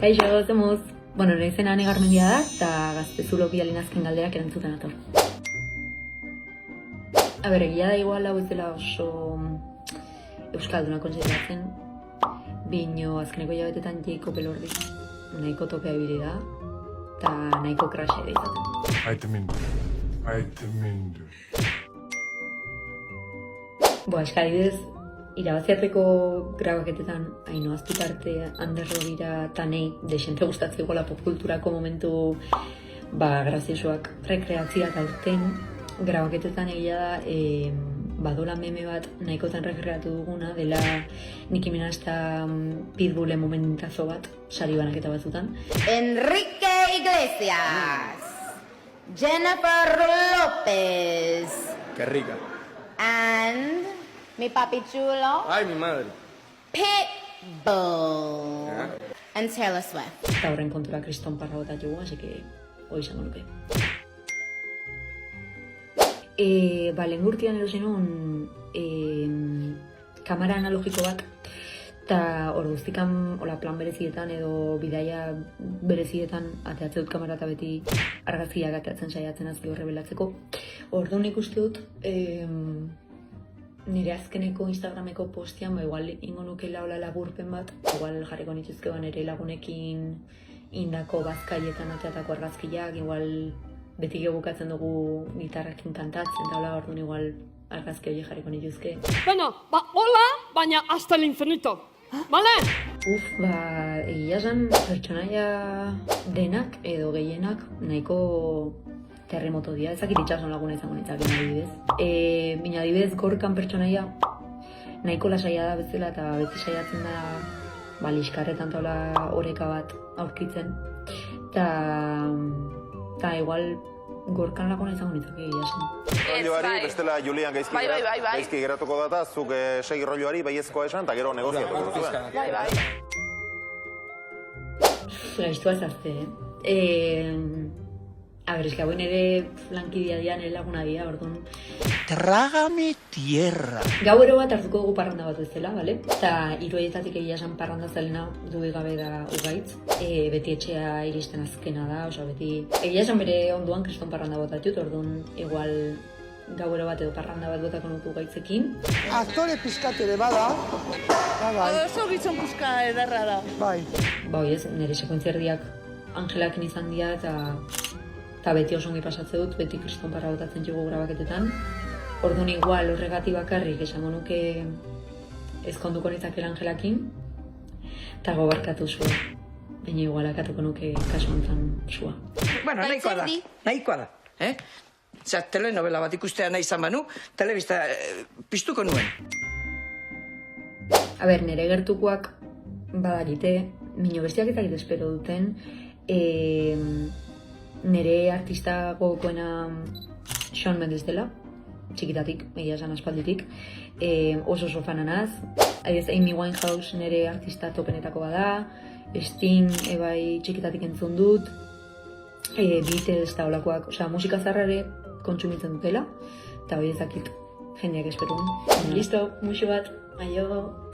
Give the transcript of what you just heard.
Kaixo, zemuz. Bueno, nire izena Ane Garmendia da, eta Gaztezulo bialinazken galderak erantzuten ator. Egia da igual hau ez dela oso euskalduna kontsideratzen, bino azkeneko hilabetetan Jacob Elordi nahiko topea ibili da, eta nahiko krasea da izaten. Maitemindu. Eskadidez, irabaziarreko grabaketetan Ainhoa Azpitarte, Ander Rovira eta nei desente gustatzeko la popkulturako momentu graziosoak rekreatzia eta urten grabaketetan egia da badola meme bat nahikotan rekreatu duguna dela Nicki Minaj eta Pitbullen momentazo bat sari banaketa batzutan. Enrique Iglesias, Jennifer López, Qué rica. and mi papi chulo, Ay, mi madre. Pitbull, and Taylor Swift. Eta horren kontura kriston parra bota jugu, así que hoi izango nuke. Lehen urtean erosen hon kamera analogiko bat, eta orduztikan plan berezietan edo bidaia berezietan ateatzen dut kamera eta beti argazkiak ateatzen saiatzen azki horre belatzeko. Orduan ikuste dut, nire azkeneko Instagrameko postian, igual ingo nukela hola laburpen bat, igual jarriko nituzke nire lagunekin indako bazkaietan ateatako argazkiak, igual beti bukatzen dugu gitarrakin kantatzen, eta hola orduan igual argazki hori jarriko nituzke. Bueno, hola, baina hasta el infinito, vale? Egia esan pertsonaia denak edo gehienak nahiko terremoto dira, ezakit itxason laguna izango nitzakin adibidez. Bina adibidez gorkan pertsonaia nahiko lasaia da bezala eta beti saiatzen da liskarretan taula oreka bat aurkitzen. Eta igual gorkan laguna izango nitzake egia esan. Rolloari, bestela Julian gaizki geratuko data, zuk segi rolloari baiezkoa esan, eta gero negoziatuko duzuen. Gaiztua zazte, eski hau ere lankidia dira nire laguna dira, orduan. Trágame tierra. Gauero bat hartuko dugu parranda bat bezala, bale? Eta hiruaietatik egia esan parranda zelena dugu gabe da ugaitz. Beti etxea iristen azkena da, beti... Egia esan bere onduan kriston parranda bat atut, orduan igual gauero bat edo parranda bat botako nuku gaitzekin. Aktore pizkat ere bada. Bai. Oso gizon puzka ederra da. Bai. Nire sekuentzerdiak Angelakin izan dira eta beti oso ongi pasatze dut, beti kriston parra botatzen jugu grabaketetan. Orduan igual horregati bakarrik esango nuke ezkonduko nitzakela Angelakin, eta gobarkatu zua. Baina igual akatuko nuke kasu honetan zua. Bueno, nahikoa da. Telenovela bat ikustea nahi izan banu, telebista piztuko nuen. Nire gertukoak badakite, mino bestiak ezagite espero duten, nire artista gogokoena Shawn Mendes dela, txikitatik, egia esan aspalditik, oso fanan naz. Amy Winehouse nire artista topenetako bada, Sting ebai txikitatik entzun dut, Beatles eta olakoak, musika zarrare kontsumitzen dutela, eta hori ezakit jendeak espero. Listo, muxu bat, aio!